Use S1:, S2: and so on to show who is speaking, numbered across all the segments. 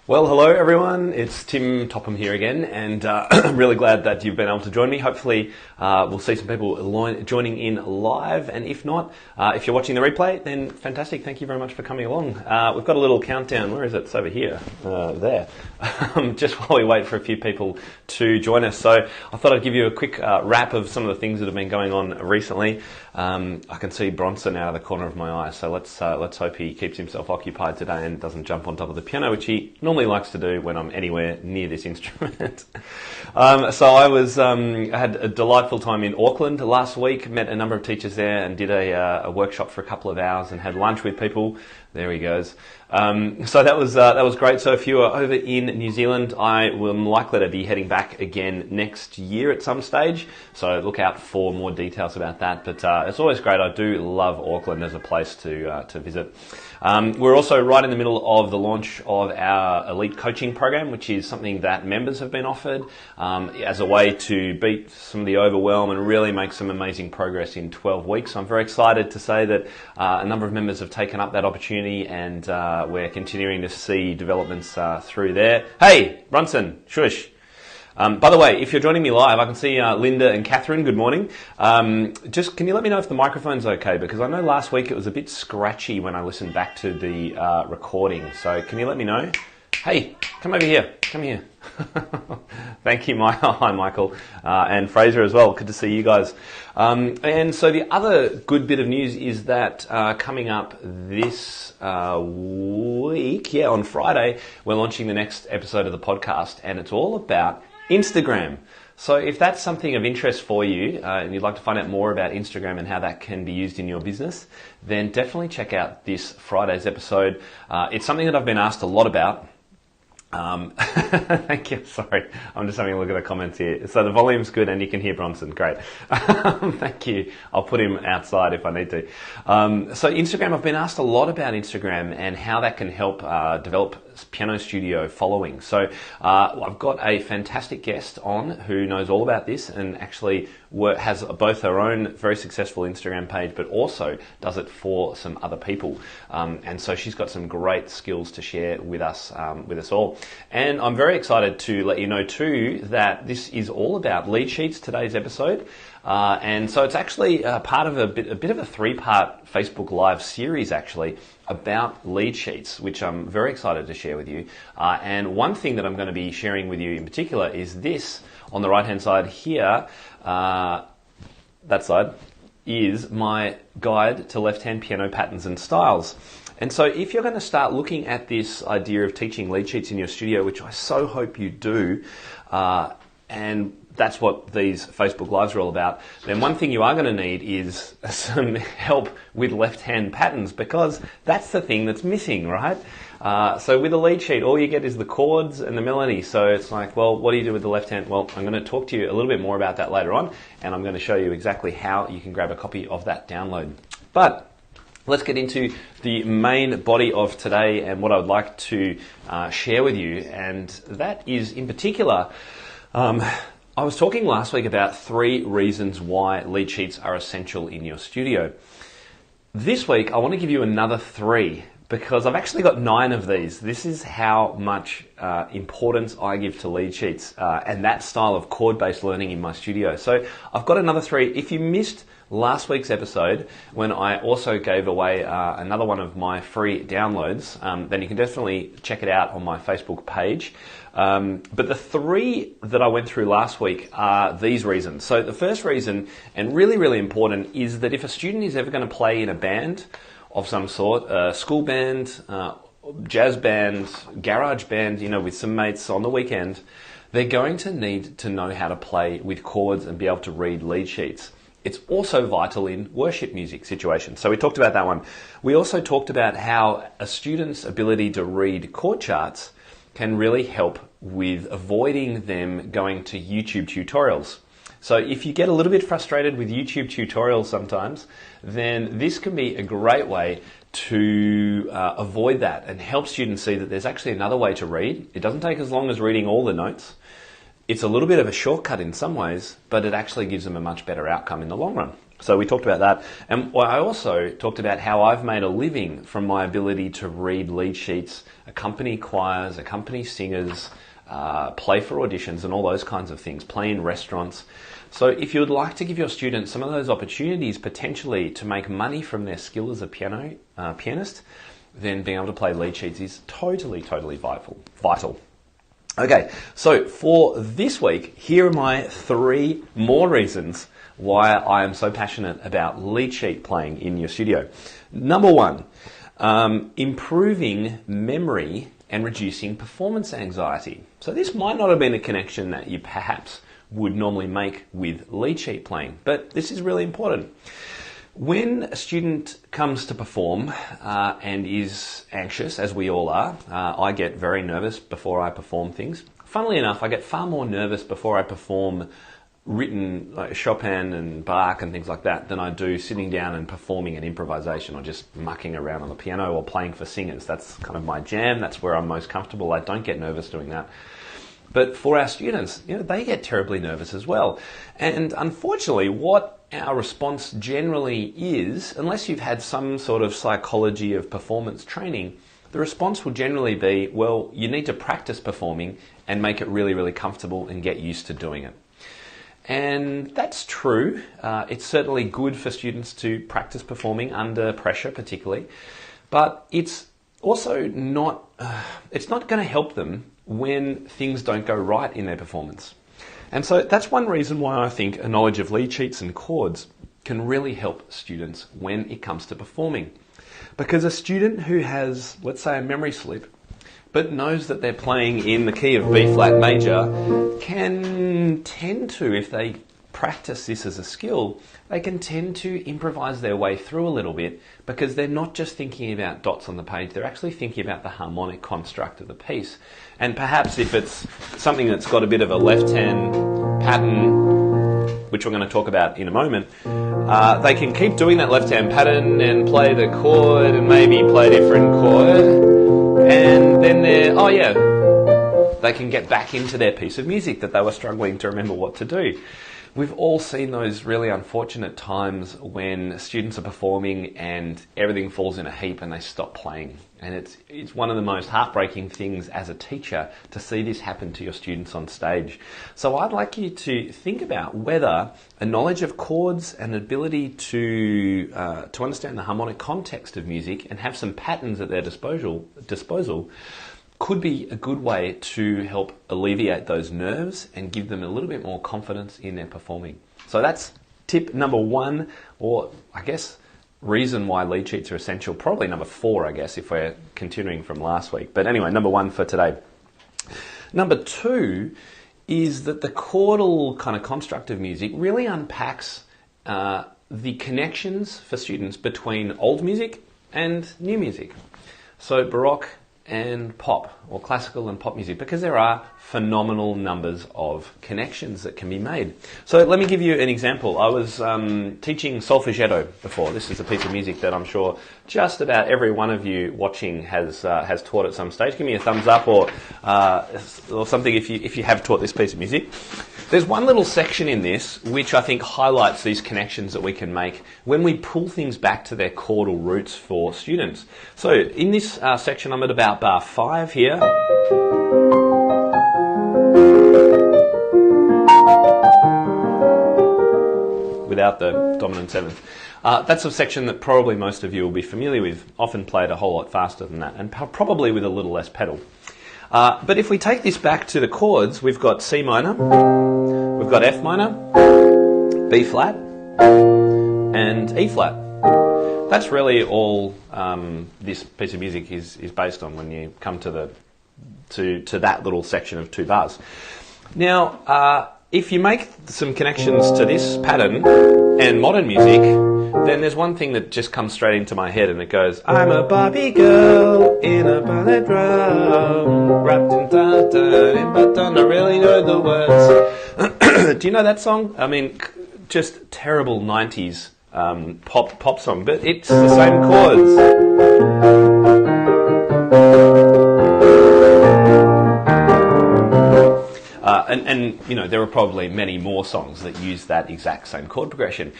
S1: Well, hello everyone. It's Tim Topham here again, and I'm really glad that you've been able to join me. Hopefully, we'll see some people joining in live, and if not, if you're watching the replay, then fantastic. Thank you very much for coming along. We've got a little countdown. Where is it? It's over here. There. Just while we wait for a few people to join us. So I thought I'd give you a quick wrap of some of the things that have been going on recently. I can see Bronson out of the corner of my eye, so let's hope he keeps himself occupied today and doesn't jump on top of the piano, which he normally likes to do when I'm anywhere near this instrument. So I had a delightful time in Auckland last week, met a number of teachers there and did a workshop for a couple of hours and had lunch with people. There he goes. So that was great. So if you are over in New Zealand, I am likely to be heading back again next year at some stage. So look out for more details about that. But it's always great. I do love Auckland as a place to visit. We're also right in the middle of the launch of our elite coaching program, which is something that members have been offered as a way to beat some of the overwhelm and really make some amazing progress in 12 weeks. So I'm very excited to say that a number of members have taken up that opportunity, and we're continuing to see developments through there. Hey, Brunson, shush. By the way, if you're joining me live, I can see Linda and Catherine. Good morning. Just can you let me know if the microphone's okay? Because I know last week it was a bit scratchy when I listened back to the recording. So can you let me know? Hey, come over here. Come here. Thank you, Hi, Michael, and Fraser as well. Good to see you guys. And so the other good bit of news is that coming up this week, on Friday, we're launching the next episode of the podcast, and it's all about Instagram. So if that's something of interest for you and you'd like to find out more about Instagram and how that can be used in your business, then definitely check out this Friday's episode. It's something that I've been asked a lot about. Thank you. Sorry, I'm just having a look at the comments here. So the volume's good and you can hear Bronson. Great. Thank you. I'll put him outside if I need to. So Instagram, I've been asked a lot about Instagram and how that can help develop piano studio following. So I've got a fantastic guest on who knows all about this and actually has both her own very successful Instagram page, but also does it for some other people. And so she's got some great skills to share with us all. And I'm very excited to let you know too that this is all about lead sheets, today's episode. And so it's actually part of a bit of a 3-part Facebook Live series actually about lead sheets, which I'm very excited to share with you. And one thing that I'm going to be sharing with you in particular is this on the right hand side here, that side, is my guide to left-hand piano patterns and styles. And so if you're going to start looking at this idea of teaching lead sheets in your studio, which I so hope you do, and that's what these Facebook Lives are all about, then one thing you are going to need is some help with left-hand patterns, because that's the thing that's missing, right? So with a lead sheet, all you get is the chords and the melody. So it's like, well, what do you do with the left hand? Well, I'm going to talk to you a little bit more about that later on, and I'm going to show you exactly how you can grab a copy of that download. But let's get into the main body of today and what I would like to share with you, and that is in particular, I was talking last week about 3 reasons why lead sheets are essential in your studio. This week, I want to give you another 3 because I've actually got 9 of these. This is how much importance I give to lead sheets and that style of chord-based learning in my studio. So I've got another 3. If you missed last week's episode, when I also gave away another one of my free downloads, then you can definitely check it out on my Facebook page. But the 3 that I went through last week are these reasons. So the first reason, and really, really important, is that if a student is ever going to play in a band of some sort, a school band, jazz band, garage band, with some mates on the weekend, they're going to need to know how to play with chords and be able to read lead sheets. It's also vital in worship music situations. So we talked about that one. We also talked about how a student's ability to read chord charts can really help with avoiding them going to YouTube tutorials. So if you get a little bit frustrated with YouTube tutorials sometimes, then this can be a great way to avoid that and help students see that there's actually another way to read. It doesn't take as long as reading all the notes. It's a little bit of a shortcut in some ways, but it actually gives them a much better outcome in the long run. So we talked about that. And I also talked about how I've made a living from my ability to read lead sheets, accompany choirs, accompany singers, play for auditions and all those kinds of things, play in restaurants. So if you would like to give your students some of those opportunities potentially to make money from their skill as a pianist, then being able to play lead sheets is totally vital. Okay, so for this week, here are my 3 more reasons why I am so passionate about lead sheet playing in your studio. Number 1, improving memory and reducing performance anxiety. So this might not have been a connection that you perhaps would normally make with lead sheet playing, but this is really important. When a student comes to perform and is anxious, as we all are, I get very nervous before I perform things. Funnily enough, I get far more nervous before I perform written like Chopin and Bach and things like that than I do sitting down and performing an improvisation or just mucking around on the piano or playing for singers. That's kind of my jam. That's where I'm most comfortable. I don't get nervous doing that. But for our students, they get terribly nervous as well. And unfortunately, what our response generally is, unless you've had some sort of psychology of performance training, the response will generally be, well, you need to practice performing and make it really comfortable and get used to doing it. And that's true. It's certainly good for students to practice performing under pressure particularly, but it's also not, it's not going to help them when things don't go right in their performance. And so that's one reason why I think a knowledge of lead sheets and chords can really help students when it comes to performing. Because a student who has, let's say, a memory slip, but knows that they're playing in the key of B flat major, can tend to, if they practice this as a skill, they can tend to improvise their way through a little bit because they're not just thinking about dots on the page, they're actually thinking about the harmonic construct of the piece. And perhaps if it's something that's got a bit of a left-hand pattern, which we're going to talk about in a moment, they can keep doing that left-hand pattern and play the chord and maybe play a different chord, and then they can get back into their piece of music that they were struggling to remember what to do. We've all seen those really unfortunate times when students are performing and everything falls in a heap and they stop playing. And it's one of the most heartbreaking things as a teacher to see this happen to your students on stage. So I'd like you to think about whether a knowledge of chords and ability to understand the harmonic context of music and have some patterns at their disposal could be a good way to help alleviate those nerves and give them a little bit more confidence in their performing. So that's tip number 1, or I guess reason why lead sheets are essential. Probably number 4, I guess, if we're continuing from last week. But anyway, number 1 for today. Number 2 is that the chordal kind of construct of music really unpacks the connections for students between old music and new music. So Baroque and pop, or classical and pop music, because there are phenomenal numbers of connections that can be made. So let me give you an example. I was teaching solfeggetto before. This is a piece of music that I'm sure just about every one of you watching has taught at some stage. Give me a thumbs up or something if you have taught this piece of music. There's one little section in this which I think highlights these connections that we can make when we pull things back to their chordal roots for students. So in this section, I'm at about bar 5 here. Without the dominant 7th. That's a section that probably most of you will be familiar with, often played a whole lot faster than that, and probably with a little less pedal. But if we take this back to the chords, we've got C minor, we've got F minor, B flat, and E flat. That's really all this piece of music is based on when you come to that little section of 2 bars. Now, if you make some connections to this pattern and modern music, then there's one thing that just comes straight into my head, and it goes, I'm a Barbie girl in a ballet drum, wrapped in tartan, in baton, I really know the words. Do you know that song? I mean, just terrible 90s pop song, but it's the same chords. And you know, there are probably many more songs that use that exact same chord progression.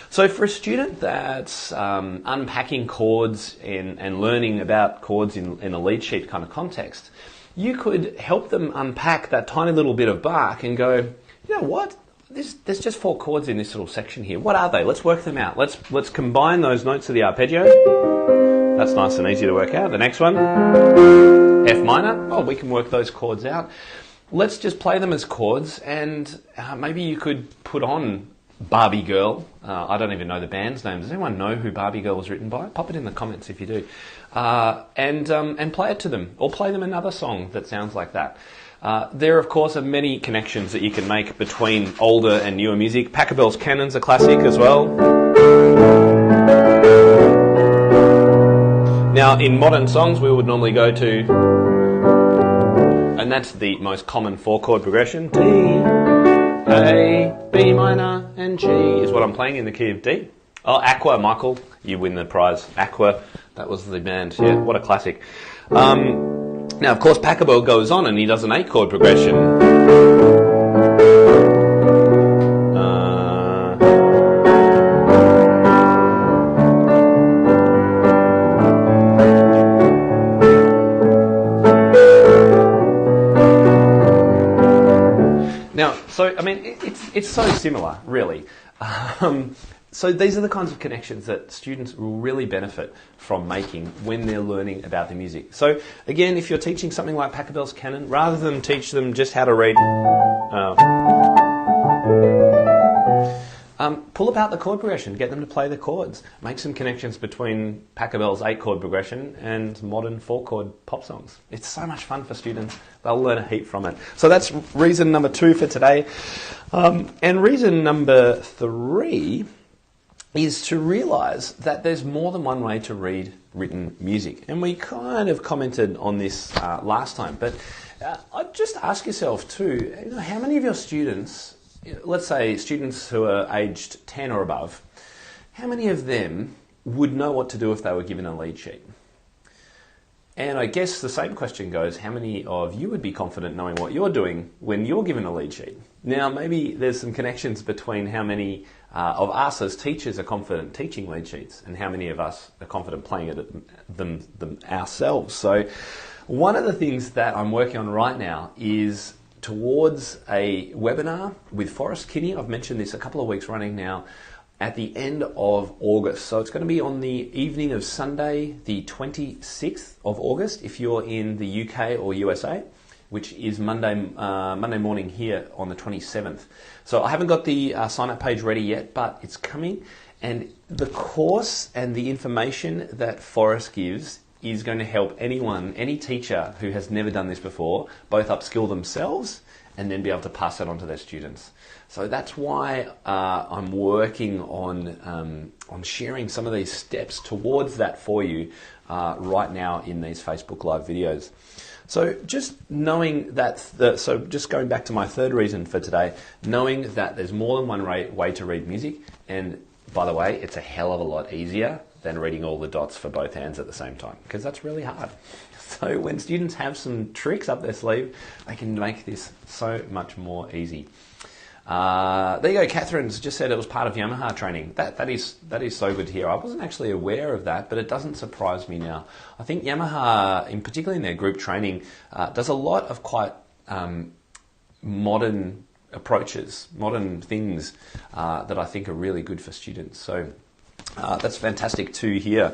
S1: So for a student that's unpacking chords and learning about chords in a lead sheet kind of context, you could help them unpack that tiny little bit of Bach and go, you know what? There's just 4 chords in this little section here. What are they? Let's work them out. Let's combine those notes of the arpeggio. That's nice and easy to work out. The next one, F minor. Oh, we can work those chords out. Let's just play them as chords, and maybe you could put on Barbie Girl. I don't even know the band's name. Does anyone know who Barbie Girl was written by? Pop it in the comments if you do. And play it to them, or play them another song that sounds like that. There, of course, are many connections that you can make between older and newer music. Pachelbel's Canon's a classic as well. Now, in modern songs, we would normally go to, and that's the most common 4-chord progression. D, A, B minor, and G is what I'm playing in the key of D. Oh, Aqua, Michael, you win the prize. Aqua, that was the band. Yeah, what a classic. Now, of course, Pachelbel goes on and he does an 8-chord progression. Now, so, I mean, it's so similar, really. So these are the kinds of connections that students will really benefit from making when they're learning about the music. So again, if you're teaching something like Pachelbel's Canon, rather than teach them just how to read, pull apart the chord progression, get them to play the chords, make some connections between Pachelbel's 8-chord progression and modern 4-chord pop songs. It's so much fun for students. They'll learn a heap from it. So that's reason number 2 for today. And reason number 3 is to realise that there's more than one way to read written music. And we kind of commented on this last time, but I'd just ask yourself too, you know, how many of your students, let's say students who are aged 10 or above, how many of them would know what to do if they were given a lead sheet? And I guess the same question goes, how many of you would be confident knowing what you're doing when you're given a lead sheet? Now, maybe there's some connections between how many of us as teachers are confident teaching lead sheets and how many of us are confident playing it them ourselves. So one of the things that I'm working on right now is towards a webinar with Forrest Kinney. I've mentioned this a couple of weeks running now, at the end of August. So it's going to be on the evening of Sunday, the 26th of August, if you're in the UK or USA, which is Monday morning here on the 27th. So I haven't got the sign-up page ready yet, but it's coming. And the course and the information that Forrest gives is going to help anyone, any teacher who has never done this before, both upskill themselves and then be able to pass that on to their students. So that's why I'm working on sharing some of these steps towards that for you right now in these Facebook Live videos. So just knowing that, so just going back to my 3rd reason for today, knowing that there's more than one way to read music, and by the way, it's a hell of a lot easier than reading all the dots for both hands at the same time, because that's really hard. So when students have some tricks up their sleeve, they can make this so much more easy. There you go, Catherine's just said it was part of Yamaha training. That is so good to hear. I wasn't actually aware of that, but it doesn't surprise me now. I think Yamaha, in particular in their group training, does a lot of quite modern approaches, modern things that I think are really good for students. So that's fantastic to hear.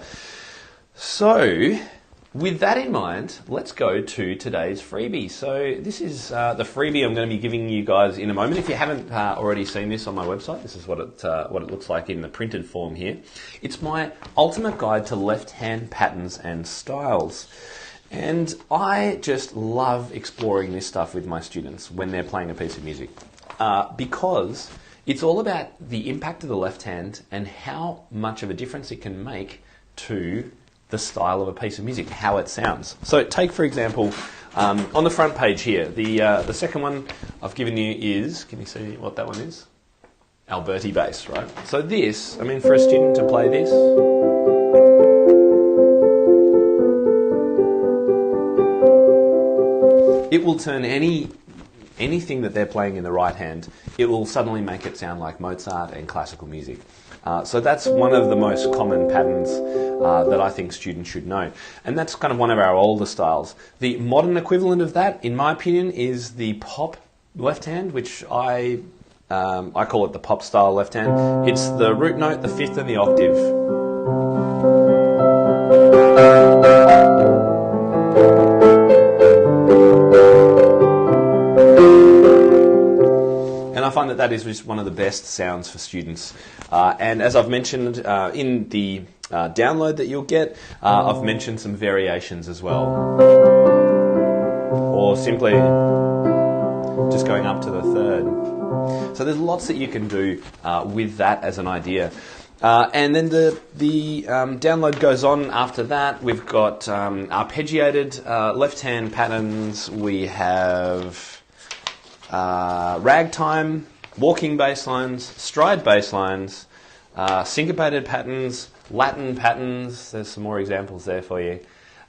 S1: So with that in mind, let's go to today's freebie. So this is the freebie I'm going to be giving you guys in a moment. If you haven't already seen this on my website, this is what it looks like in the printed form here. It's my ultimate guide to left-hand patterns and styles. And I just love exploring this stuff with my students when they're playing a piece of music because it's all about the impact of the left hand and how much of a difference it can make to the style of a piece of music, how it sounds. So take, for example, on the front page here, the second one I've given you is, can you see what that one is? Alberti bass, right? So this, I mean, for a student to play this, it will turn any anything that they're playing in the right hand, it will suddenly make it sound like Mozart and classical music. So that's one of the most common patterns that I think students should know. And that's kind of one of our older styles. The modern equivalent of that, in my opinion, is the pop left hand, which I call it the pop style left hand. It's the root note, the fifth and the octave. I find that is just one of the best sounds for students. And as I've mentioned in the download that you'll get, I've mentioned some variations as well. Or simply just going up to the third. So there's lots that you can do with that as an idea. And then the download goes on after that. We've got arpeggiated left-hand patterns. We have ragtime, walking bass lines, stride bass lines, syncopated patterns, Latin patterns. There's some more examples there for you.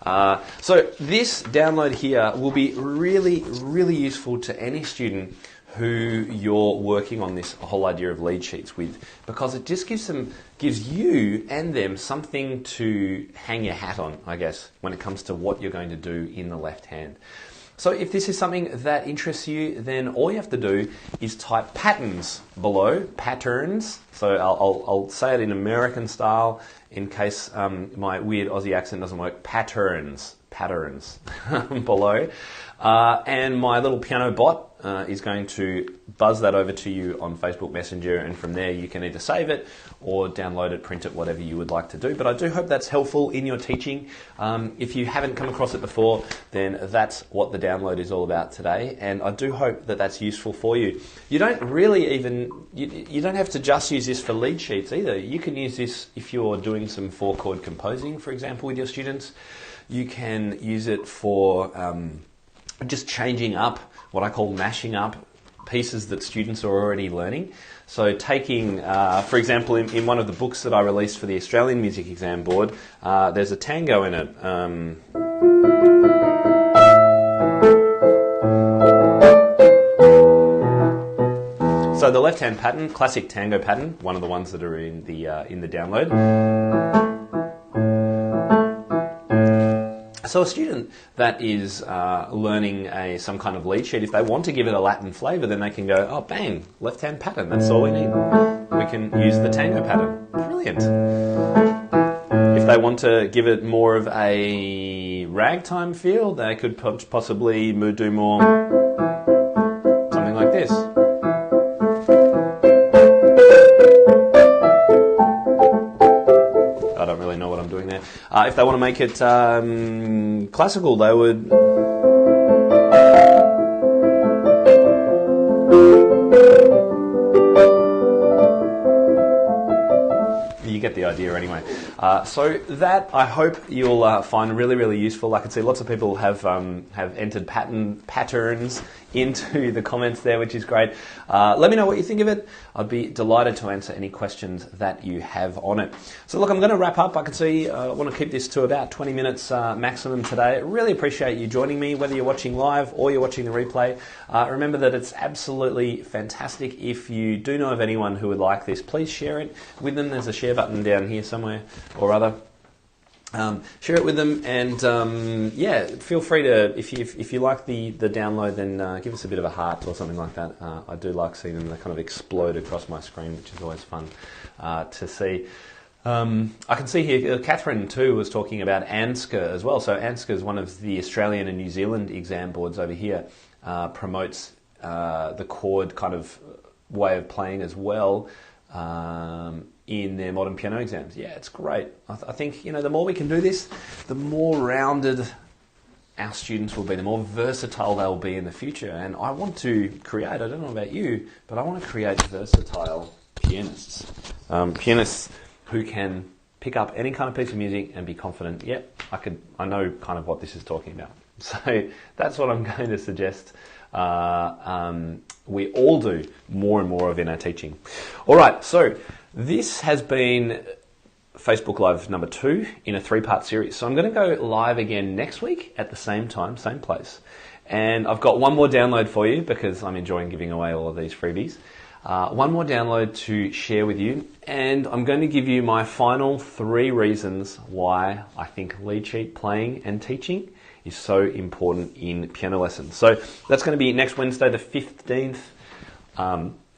S1: So this download here will be really, really useful to any student who you're working on this whole idea of lead sheets with, because it just gives you and them something to hang your hat on, I guess, when it comes to what you're going to do in the left hand. So if this is something that interests you, then all you have to do is type patterns below, patterns. So I'll say it in American style in case my weird Aussie accent doesn't work. Patterns below. And my little piano bot is going to buzz that over to you on Facebook Messenger, and from there you can either save it or download it, print it, whatever you would like to do. But I do hope that's helpful in your teaching. If you haven't come across it before, then that's what the download is all about today, and I do hope that that's useful for you. You don't really you don't have to just use this for lead sheets either. You can use this if you're doing some 4-chord composing, for example, with your students. You can use it for just changing up, what I call mashing up pieces that students are already learning. So taking, for example, in one of the books that I released for the Australian Music Exam Board, there's a tango in it. So the left-hand pattern, classic tango pattern, one of the ones that are in the download. So a student that is learning some kind of lead sheet, if they want to give it a Latin flavour, then they can go, oh, bang, left-hand pattern, that's all we need. We can use the tango pattern. Brilliant. If they want to give it more of a ragtime feel, they could possibly do more something like this. I don't really know what I'm doing there. If they want to make it classical, they would... You get the idea anyway. So that I hope you'll find really, really useful. I can see lots of people have entered patterns into the comments there, which is great. Let me know what you think of it. I'd be delighted to answer any questions that you have on it. So look, I'm going to wrap up. I can see I want to keep this to about 20 minutes maximum today. Really appreciate you joining me, whether you're watching live or you're watching the replay. Remember that it's absolutely fantastic. If you do know of anyone who would like this, please share it with them. There's a share button down here somewhere or other. Share it with them, and yeah, feel free to, if you like the download, then give us a bit of a heart or something like that. I do like seeing them kind of explode across my screen, which is always fun to see. I can see here Catherine too was talking about ANSCA as well. So ANSCA is one of the Australian and New Zealand exam boards over here, promotes the chord kind of way of playing as well. In their modern piano exams. Yeah, it's great. I think, the more we can do this, the more rounded our students will be, the more versatile they'll be in the future. And I want to create, I don't know about you, but I want to create versatile pianists. Pianists who can pick up any kind of piece of music and be confident, yep, I know kind of what this is talking about. So that's what I'm going to suggest we all do more and more of in our teaching. All right, so this has been Facebook Live number 2 in a 3-part series. So I'm going to go live again next week at the same time, same place. And I've got one more download for you because I'm enjoying giving away all of these freebies. One more download to share with you, and I'm going to give you my final 3 reasons why I think lead sheet playing and teaching is so important in piano lessons. So that's going to be next Wednesday, the 15th,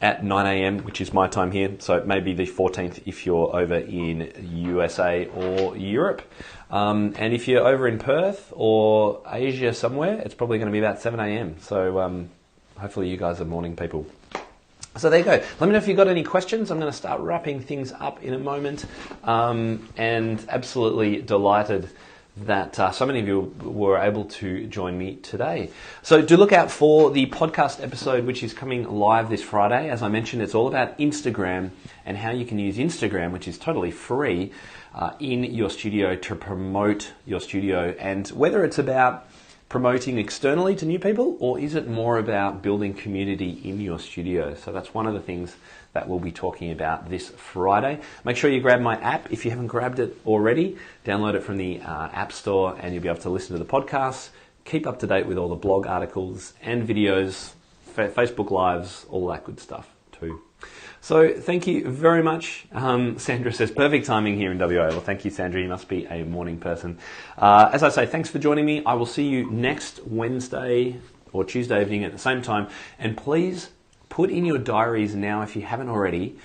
S1: at 9 a.m, which is my time here. So it may be the 14th if you're over in USA or Europe. And if you're over in Perth or Asia somewhere, it's probably going to be about 7 a.m. So hopefully you guys are morning people. So there you go. Let me know if you've got any questions. I'm going to start wrapping things up in a moment. And absolutely delighted that so many of you were able to join me today. So do look out for the podcast episode, which is coming live this Friday. As I mentioned, it's all about Instagram and how you can use Instagram, which is totally free, in your studio to promote your studio, and whether it's about promoting externally to new people, or is it more about building community in your studio? So that's one of the things that we'll be talking about this Friday. Make sure you grab my app if you haven't grabbed it already. Download it from the App Store and you'll be able to listen to the podcasts, keep up to date with all the blog articles and videos, Facebook Lives, all that good stuff too. So thank you very much. Sandra says, perfect timing here in WA. Well, thank you, Sandra. You must be a morning person. As I say, thanks for joining me. I will see you next Wednesday or Tuesday evening at the same time. And please put in your diaries now, if you haven't already,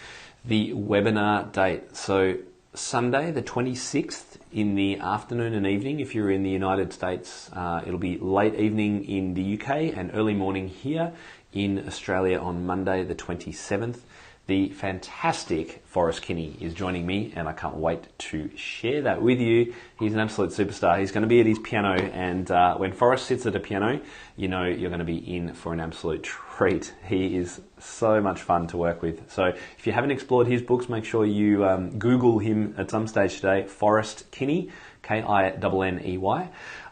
S1: the webinar date. So Sunday, the 26th in the afternoon and evening. If you're in the United States, it'll be late evening in the UK and early morning here in Australia on Monday, the 27th. The fantastic Forrest Kinney is joining me, and I can't wait to share that with you. He's an absolute superstar. He's going to be at his piano, and when Forrest sits at a piano, you know you're going to be in for an absolute treat. He is so much fun to work with. So if you haven't explored his books, make sure you Google him at some stage today, Forrest Kinney, Kinney.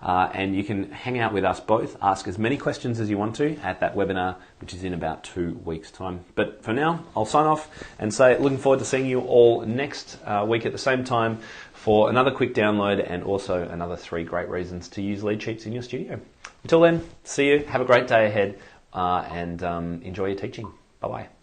S1: And you can hang out with us both, ask as many questions as you want to at that webinar, which is in about 2 weeks' time. But for now, I'll sign off and say looking forward to seeing you all next week at the same time for another quick download and also another 3 great reasons to use lead sheets in your studio. Until then, see you, have a great day ahead, and enjoy your teaching. Bye-bye.